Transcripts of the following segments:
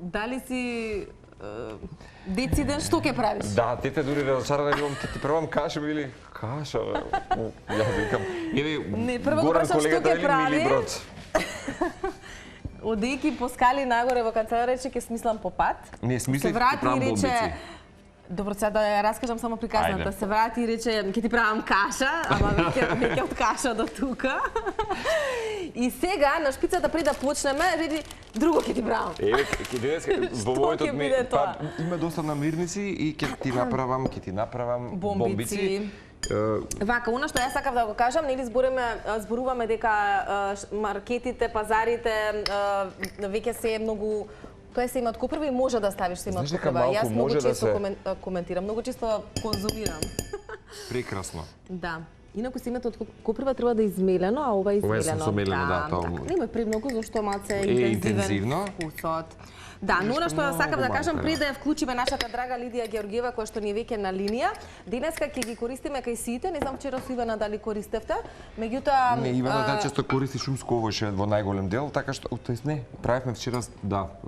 Дали си дециден што ќе правиш? Да, тете дури разочарана билам, ќе ти првам каша или каша. Јас викам, или Горан колегата или Мили Брод. Одејќи по скали нагоре во канцеларија рече ќе смислам по пат. Не, смислих ќе правам бомбици. Добро, сега да ја раскажам само приказната. Се врати и рече, ќе ти правам каша, ама веќе од каша до тука. И сега, на шпицата пред да почнеме, реди, друго ќе ти правам. Во мојот ми има доста намирници и ќе ти направам бомбици. Вака, она што јас сакав да го кажам, нели зборуваме дека маркетите, пазарите веќе се е многу. Тоа се има од купрва и може да ставиш се има од купрва. Јас многу често коментирам, многу често конзумирам. Прекрасно. Да. Инаку се имате од купрва треба да измелено, а ова е измелено. Ова е сомелено, да, тоа. Нема премногу зашто малце интензивно вкусот. Да, но она што сакам да кажам пред да ја вклучиме нашата драга Лидија Георгиева која што ни е веќе на линија. Денеска ќе ги користиме кај сите, не знам вчера со Ивана дали користевте. Меѓутоа не, Ивана да често користи шумско овоше во најголем дел, така што тоест не, правевме вчера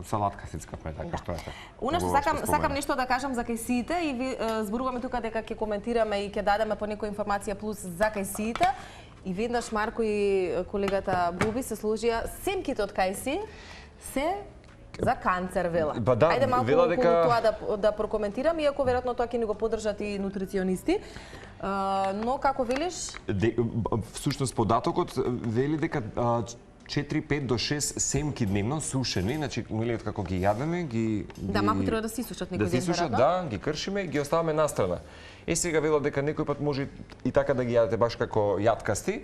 салатка сицкавме така што е. Она што сакам нешто да кажам за кај сите и ви зборуваме тука дека ќе коментираме и ќе дадеме по некоја информација плюс за кај сите. И веднаш Марко и колегата Буби се сложија семките од кај си се за канцер, вела. Ајде малку тоа да прокоментирам, иако веројатно тоа ќе ни го поддржат и нутриционисти. Но како велиш? Всушност податокот вели дека 4, 5 до 6 семки дневно сушени, значи милиот како ги јадеме, ги да, малку треба да се исушат некој ден. Да се исушат, да, ги кршиме и ги оставаме настрана. Сега вела дека некој пат може и така да ги јадете баш како јаткасти,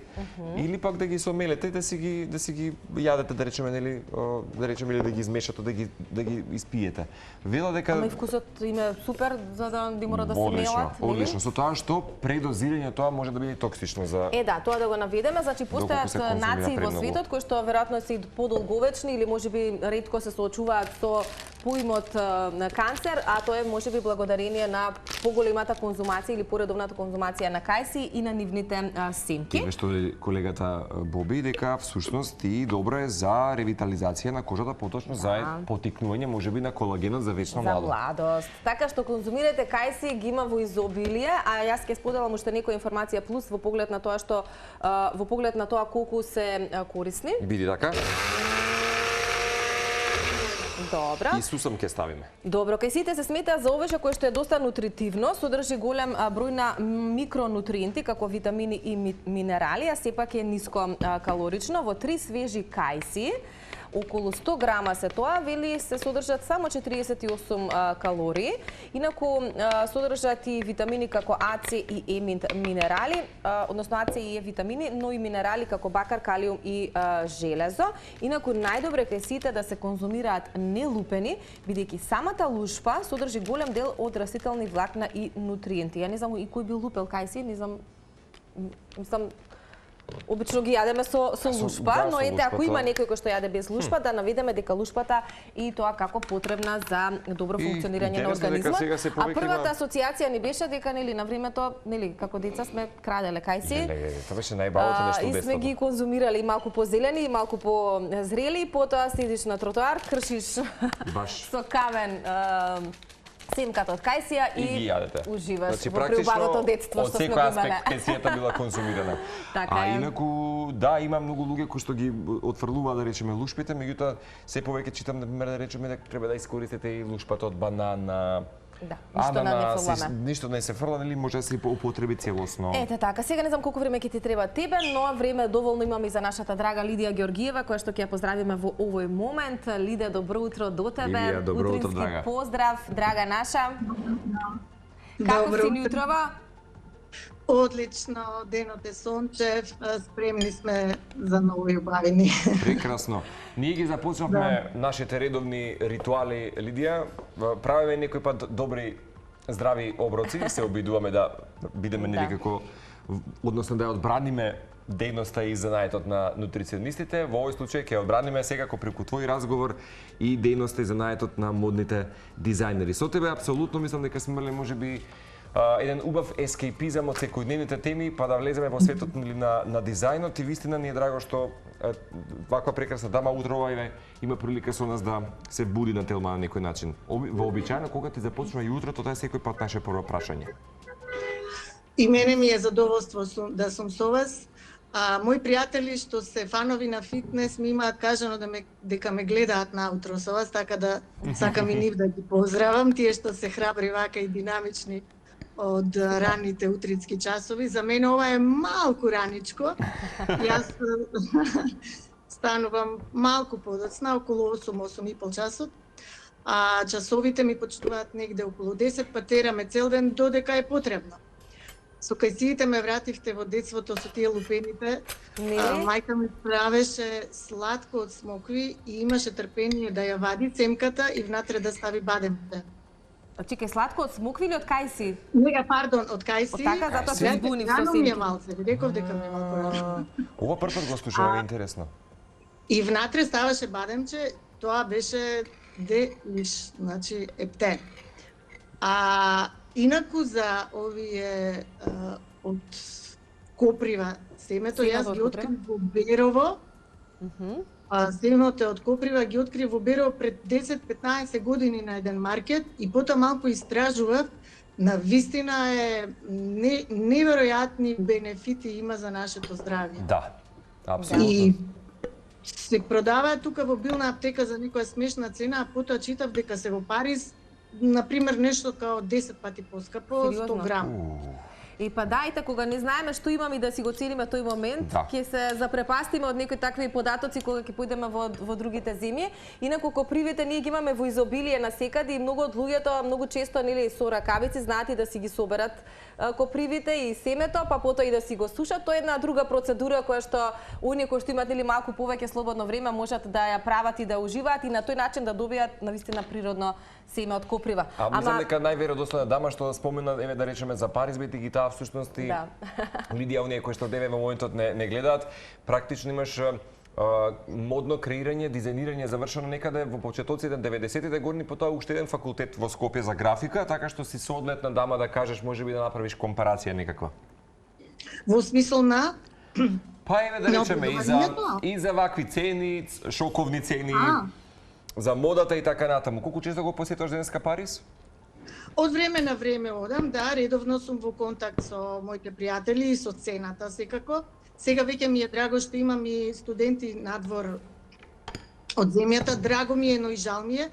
или пак да ги сомелете да си ги јадете, да речеме, нели, или да ги измешате, да ги испиете. Вела дека ама и вкусот им е супер за да не мора да се мелат. Одлично, со тоа што предозирање тоа може да биде токсично за. Да, тоа да го наведеме, значи постојат нации во светот кои што веројатно се подолговечни или можеби ретко се соочуваат со поимот на канцер, а тоа е можеби благодарение на поголемата конзумација или поредовната конзумација на кајси и на нивните семки. Тоа што колегата Боби дека всушност и добро е за ревитализација на кожата, поточно за потикнување можеби на колагенот за вечно младост. За младост. Така што конзумирате кајси, ги има во изобилие, а јас ќе споделам уште некоја информација плюс во поглед на тоа што во поглед на тоа колку се корисни. Биди така. Добро. И сусам ќе ставиме. Добро, кај сите се смета за овоше кое што е доста нутритивно, содржи голем број на микронутриенти како витамини и минерали, а сепак е ниско калорично. Во 3 свежи кајси, околу 100 грама се тоа, вели се содржат само 48 калории. Инаку содржат и витамини како А, С и Е минерали, односно А, С и Е витамини, но и минерали како бакар, калиум и железо. Инаку најдобре кај сите да се конзумираат нелупени, бидејќи самата лушпа содржи голем дел од растителни влакна и нутриенти. Ја не знам и кој би лупел кајси, не знам, мислам, обично ги јадеме со лушпа, но ете ако има некој кој што јаде без лушпа, да наведеме дека лушпата и тоа како потребна за добро функционирање на организмот. А првата асоциација ни беше дека нели на времето, нели како деца сме краделе кајси. Тоа беше најбавото нешто беспlatно. И сме ги конзумирали малку позелени, и малку позрели, и потоа седиш на тротоар, кршиш со камен семката од кајсија и уживаш во преубавото детство што сме имале. Од секој аспект кајсијата била конзумирана. А инаку, да, има многу луѓе кои што ги отфрлуваат, да речеме, лушпите, меѓутоа се повеќе читам, например, да речеме дека треба да искористите и лушпата од банана, ананас, ништо не се фрла, нели може да се употреби целосно. Ете така, сега не знам колку време ќе ти треба тебе, но време доволно имаме и за нашата драга Лидија Георгиева, која што ќе ја поздравиме во овој момент. Лидија, добро утро до тебе. Лидија, добро утро, драга. Поздрав, драга наша. Како си ни утрова? Одлично, денот е сончев, спремни сме за нови убавини. Прекрасно. Ние ги започнавме нашите редовни ритуали, Лидија. Правиме некој пат добри, здрави оброци, се обидуваме да бидеме некако, односно да ја одбраниме дејноста и занаетот на нутриционистите. Во овој случај ќе одбраниме секако преку твој разговор и дејноста и занаетот на модните дизајнери. Со тебе апсолутно мислам дека сме имале можеби еден убав ескейпизам од секојдневните теми, па да влеземе во светот на дизајнот и вистина ни е драго што ваква прекрасна дама утрова има прилика со нас да се буди на телма на некој начин. Вообичаено кога ти започнува јутрото, тоа е секој пат наше прво прашање. И мене ми е задоволство да сум со вас. Мои пријатели што се фанови на фитнес ми имаат кажано дека ме гледаат наутро со вас, така да сакам и нив да ги поздравам, тие што се храбри вака и динамични од раните утрински часови. За мене ова е малку раничко. Јас станувам малку подоцна, околу 8-8,5 часот. А часовите ми почнуваат негде околу 10, па тераме цел ден додека е потребно. Со кајсиите ме вративте во детството со тие лупените. Мајка ми правеше сладко од смокви и имаше трпение да ја вади цемката и внатре да стави бадемите. Чекај, сладко од смокви или од кајси? Не, пардон, од кајси. Од така, затоа се збунив со ми е малце, ви реков дека ми е малку рано. Ова првпат го слушам, е интересно. И внатре ставаше бадемче, тоа беше делиш, значи ептен. Инаку за овие од коприва семето, јас ги открив во Берово. Семето од коприва ги открив во Берово пред 10-15 години на еден маркет и потоа малку истражував. На вистина е неверојатни бенефити има за нашето здравје. Да, апсолутно. И се продаваат тука во билна аптека за некоја смешна цена, а потоа читав дека се во Париз например нешто као 10 пати поскапо, 100 грам. И па дајте, кога не знаеме што имаме и да си го цениме тој момент, ќе се запрепастиме од некои такви податоци кога ќе појдеме во другите земји. Инаку копривите ние ги имаме во изобилие насекаде и многу од луѓето многу често нели со ракавици знаат и да си ги соберат копривите и семето, па потоа и да си го сушат. Тоа е една друга процедура која што оние кои што имат нели малку повеќе слободно време можат да ја прават и да уживаат и на тој начин да добијат навистина природно семе од коприва. Мислам дека најверодостојна дама што спомена, еве да речеме за Париз, бидејќи ги таа всушност и Лидија, оние кои што деве во моментот не гледаат, практично имаш модно креирање, дизајнирање завршено некаде во почетоците 90-тите години, потоа уште еден факултет во Скопје за графика, така што си соодветна дама да кажеш, можеби да направиш компарација некаква. Во смисол на па еве да речеме и за вакви цени, шоковни цени, за модата и така натаму. Колку често го посетуваш денеска Париз? Од време на време одам, да, редовно сум во контакт со моите пријатели и со цената секако. Сега веќе ми е драго што имам и студенти надвор од земјата. Драго ми е, но и жал ми е.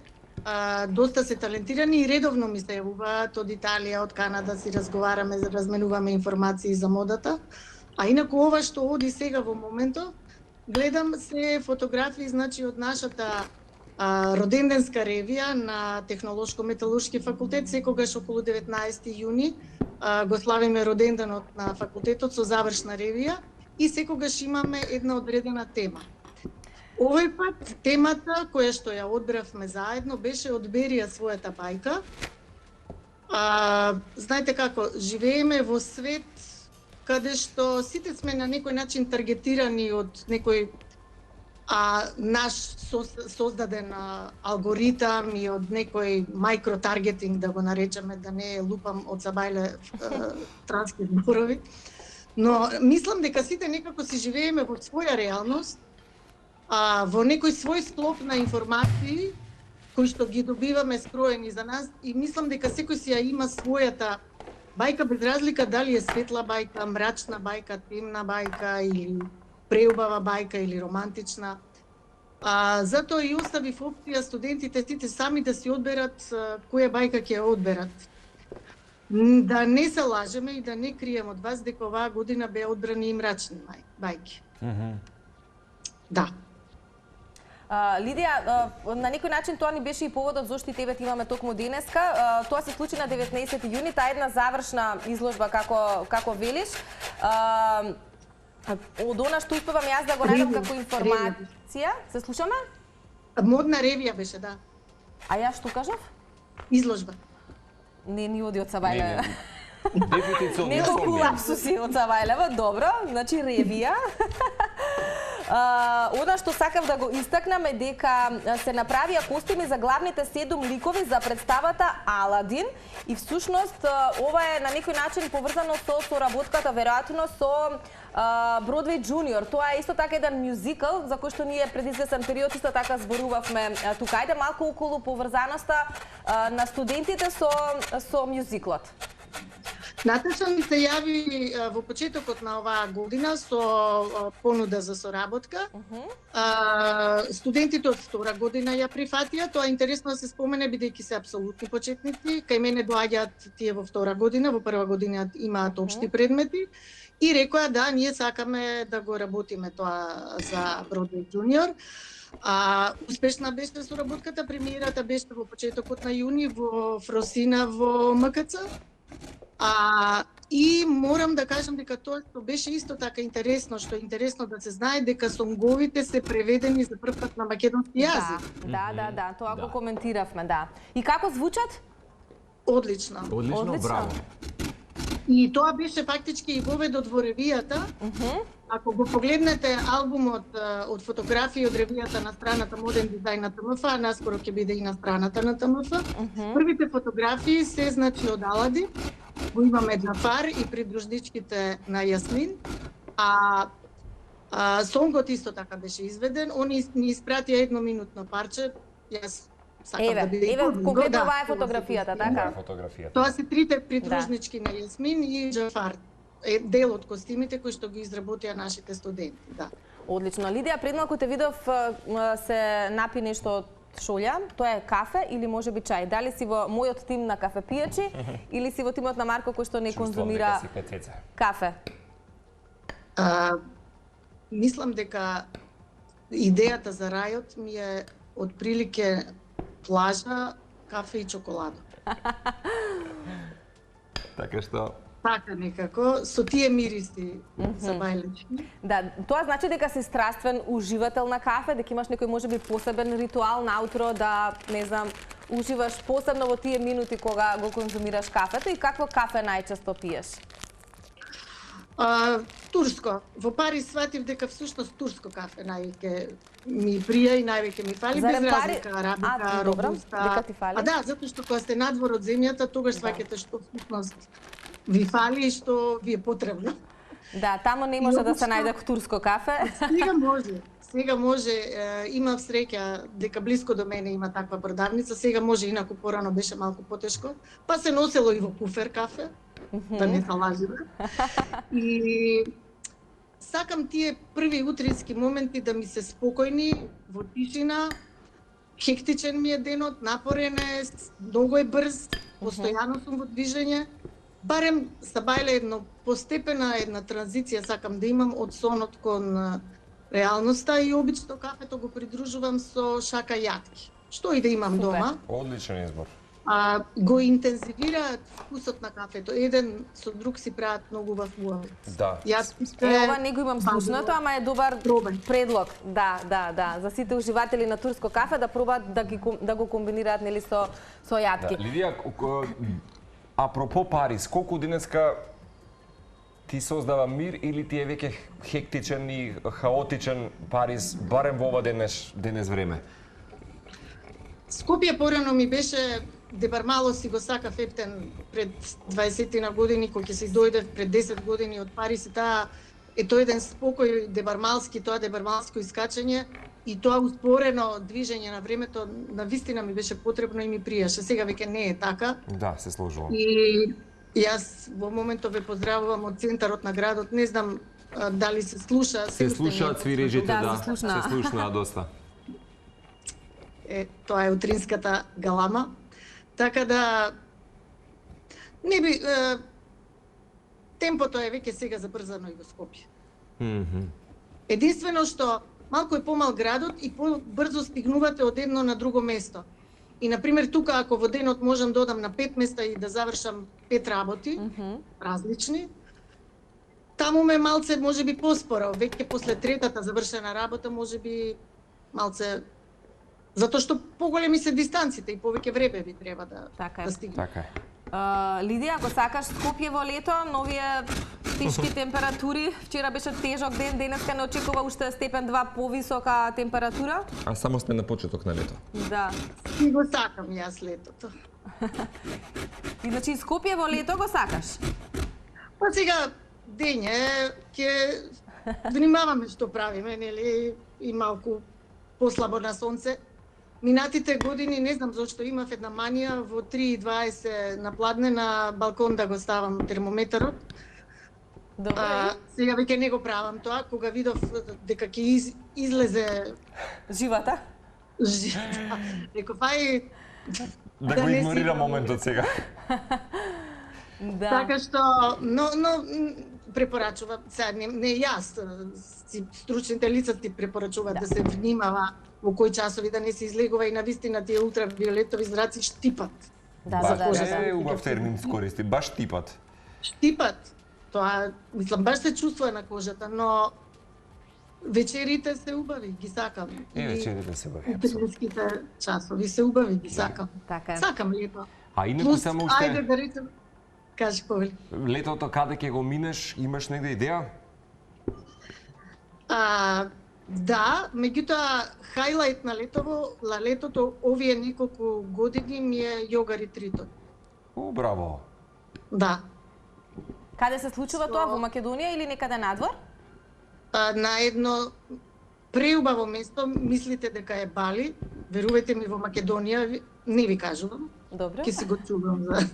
Доста се талентирани и редовно ми се јавуваат од Италија, од Канада, си разговараме, разменуваме информации за модата. А инаку ова што оди сега во моментот, гледам се фотографии, значи од нашата роденденска ревија на Технолошко-металуршки факултет, секогаш околу 19 јуни го славиме роденденот на факултетот со завршна ревија и секогаш имаме една одредена тема. Овој пат темата која што ја одбравме заедно беше "Одбери ја својата бајка". Знаете како, живееме во свет каде што сите сме на некој начин таргетирани од некој наш создаден алгоритам и од некој микротаргетинг, да го наречеме, да не лупам од Сабајле трански зборови. Но мислам дека сите некако си живееме во своја реалност, во некој свој склоп на информации кои што ги добиваме скроени за нас и мислам дека секој си ја има својата бајка без разлика дали е светла бајка, мрачна бајка, темна бајка или преубава бајка или романтична. Затоа и оставив опција студентите сите сами да си одберат која бајка ќе ја одберат. Да не се лажеме и да не крием од вас дека оваа година беа одбрани и мрачни бајки. Да. Лидија, на некој начин тоа ни беше и поводот зошто и тебе имаме токму денеска. Тоа се случи на 19 јуни, таа една завршна изложба како велиш. Од она што успевам јас да го најдам како информација, се слушаме? Модна ревија беше, да. А јас што кажав? Изложба. Не ни оди од Сабајлева. Дефиницијално Неколку лапсуси од Сабајлева, добро, значи ревија. Она што сакав да го истакнам е дека се направија костими за главните 7 ликови за представата Аладин и всушност ова е на некој начин поврзано со соработката веројатно со Бродвеј Джуниор. Тоа е исто така еден мюзикл за кој што ние пред извесен период исто така зборувавме тука. Ајде малку околу поврзаноста на студентите со мюзиклот. Наташа ми се јави во почетокот на оваа година со понуда за соработка. Студентите од втора година ја прифатија. Тоа е интересно да се спомене бидејќи се апсолутни почетници. Кај мене доаѓаат тие во втора година, во прва година имаат општи предмети. И рекоа да, ние сакаме да го работиме тоа за Бродвеј Джуниор. Успешна беше соработката, премиерата беше во почетокот на јуни во Фросина во МКЦ. И морам да кажам дека тоа што беше исто така интересно, што е интересно да се знае дека сонговите се преведени за прв пат на македонски јазик. Да, тоа го коментиравме, да. И како звучат? Одлично. Одлично, браво. И тоа беше фактички и воведот во ревијата. Ако го погледнете албумот од фотографии од ревијата на страната Моден дизајн на ТМФ, наскоро ќе биде и на страната на ТМФ, првите фотографии се значи од Аладин, го имаме Џафар и придружничките на Јасмин, сонгот исто така беше изведен, они ни испратија едноминутно парче, јас сакам да биде конкретно оваа е фотографијата, така? Тоа се трите придружнички на Јасмин и Џафар. Е дел од костимите кои што ги изработија нашите студенти, да. Одлично. Лидија, пред малку те видов се напи нешто од шолја. Тоа е кафе или можеби чај? Дали си во мојот тим на кафепијачи или си во тимот на Марко кој што не конзумира кафе? Мислам дека идејата за рајот ми е од прилике плажа, кафе и чоколадо. Така што Така некако, со тие мириси за бајлечки. Да, тоа значи дека си страствен уживател на кафе, дека имаш некој можеби посебен ритуал наутро да, не знам, уживаш посебно во тие минути кога го конзумираш кафето и какво кафе најчесто пиеш? Турско. Во Париз сватив дека всушност турско кафе највеќе ми прија и највеќе ми фали, без разлика арабика, робуста. Да, затоа што кога сте надвор од земјата, тогаш сваќате што всушност ви фали и што ви е потребно. Да, тамо не може да се најде турско кафе. Сега може, имав среќа дека блиско до мене има таква продавница, сега може, инаку порано беше малку потешко, па се носело и во куфер кафе, да не се лажиме. И сакам тие први утрински моменти да ми се спокојни, во тишина, хектичен ми е денот, напорен е, многу е брз, постојано сум во движење. Барем са бајле постепена една транзиција сакам да имам од сонот кон реалноста и обично кафето го придружувам со шака јатки. Што и да имам дома. Одличен избор. Го интензивираат вкусот на кафето. Еден со друг си прават многу убав муавет. Да. Ова не го имам слушнато, ама е добар предлог. Да. За сите уживатели на турско кафе да пробаат да го комбинираат нели со јатки. Лидија, апропо Париз, колку денеска ти создава мир или ти е веќе хектичен и хаотичен Париз, барем во ова денес време? Скопје порано ми беше дебармало, си го сакав ептен пред 20 на години, кога ќе се дојдев пред 10 години од Париз, и таа е тој еден спокој дебармалски, тоа дебармалско искачење и тоа успорено движење на времето на вистина ми беше потребно и ми пријаше. Сега веќе не е така. Да, се сложувам. И јас во моментов ве поздравувам од центарот на градот. Не знам дали се слуша. Се слушаат свирежите, да. Се слушнаа доста. Тоа е утринската галама. Така да не би темпото е веќе сега забрзано и во Скопје. Единствено што малку е помал градот и побрзо стигнувате од едно на друго место. И например тука ако во денот можам да одам на 5 места и да завршам 5 работи различни, таму ме малце можеби поспоро, веќе после третата завршена работа можеби малце, затоа што поголеми се дистанците и повеќе време ви треба да стигне. Така е. Лидија, ако сакаш Скопје во лето, новија тешки температури, вчера беше тежок ден, денеска не очекува уште степен 2 повисока температура. А само сме на почеток на лето. Да. И го сакам јас летото. И значи Скопје во лето го сакаш? Па сега ден е, ќе внимаваме што правиме, нели, и малку послабо на сонце. Минатите години, не знам зашто, имав една манија во 3:20 на пладне на балкон да го ставам термометарот. Добре. Сега веќе не го правам тоа, кога видов дека ќе излезе Живата? Реков, ај Да го не игнорира си- моментот сега. Да. Така што, но препорачува, сега не јас, стручните лица ти препорачуваат да се внимава во кои часови да не се излегува и навистина тие ултравиолетови зраци штипат. Да, за да, кожа, да. Убав термин скористи, баш типат. Штипат. Тоа, мислам, баш се чувствува на кожата, но вечерите се убави, ги сакам. И вечерите се убави, Утринските часови се убави, ги сакам. Така е. Сакам лето. А инаку Плюс, само ајде уште да речем, кажи Павли. летото каде ќе го минеш, имаш негде идеја? Да, меѓутоа хајлајт на летото овие неколку години ми е јога ретритот. Браво. Да. Каде се случува тоа, во Македонија или некаде надвор? На едно преубаво место, мислите дека е Бали, верувајте ми, во Македонија не ви кажувам. Добре. Ќе си го чувам за.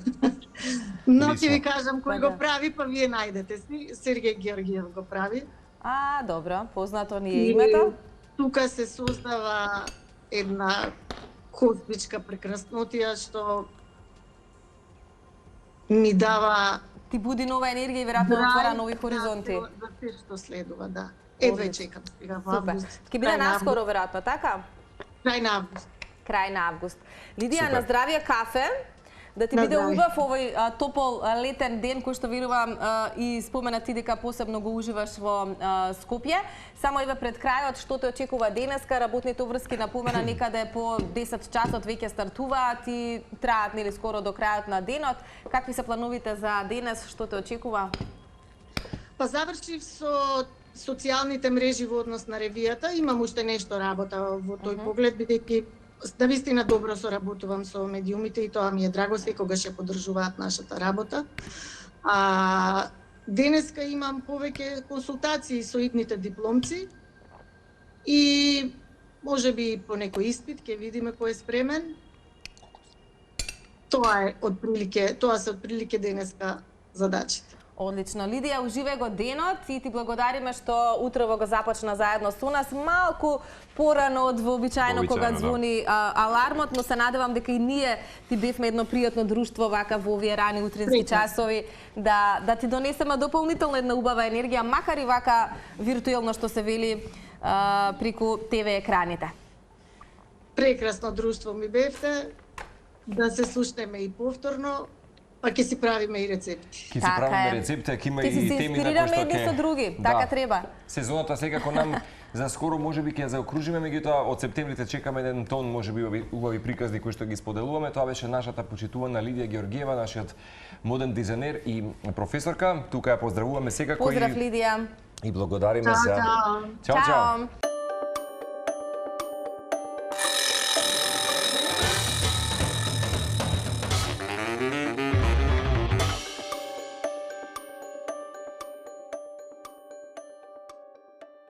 Но ќе Лично. ви кажам кој Па го да. прави, па вие најдете си. Сергеј Георгиев го прави. Добро, познато ни е името. Тука се создава една космичка прекраснотија што ми дава Ти буди нова енергија и веројатно отвора нови хоризонти. За се што следува, да. Едва Одлично. чекам сега во Супер. август. Ќе биде наскоро веројатно, така? Крај на август. Крај на август. Лидија, Супер. на здравје кафе. Да ти На биде здравје. убав овој топол летен ден кој што верувам и спомена ти дека посебно го уживаш во Скопје. Само еве пред крајот што те очекува денеска, работните обврски напомена некаде по 10 часот веќе стартуваат и траат нели скоро до крајот на денот. Какви се плановите за денес, што те очекува? Па завршив со социјалните мрежи во однос на ревијата. Имам уште нешто работа во тој поглед, бидејќи навистина добро соработувам со медиумите и тоа ми е драго, секогаш ја поддржуваат нашата работа. Денеска имам повеќе консултации со идните дипломци и можеби по некој испит, ќе видиме кој е спремен. Тоа се отприлике денеска задачите. Одлично. Лидија, уживај го денот и ти благодариме што утрово го започна заедно со нас. Малку порано од вообичаено кога Вообичаено, да. звони алармот, но се надевам дека и ние ти бевме едно пријатно друштво вака во овие рани утрински Пријатно. часови, да ти донесеме дополнително една убава енергија, макар и вака виртуелно што се вели преку ТВ екраните. Прекрасно друштво ми бевте, да се слушнеме и повторно, па ќе си правиме и рецепти. Ќе си Така правиме е. рецепти, ќе има Ќе си и се теми на инспирираме кои што едни ќе... со други, така треба. Сезоната секако нам за скоро можеби ќе ја заокружиме, меѓутоа од септември чекаме еден тон можеби убави приказни кои што ги споделуваме. Тоа беше нашата почитувана Лидија Георгиева, нашиот моден дизајнер и професорка. Тука ја поздравуваме секако Поздрав, Лидија. и благодариме Чао, за... чао. Чао, чао.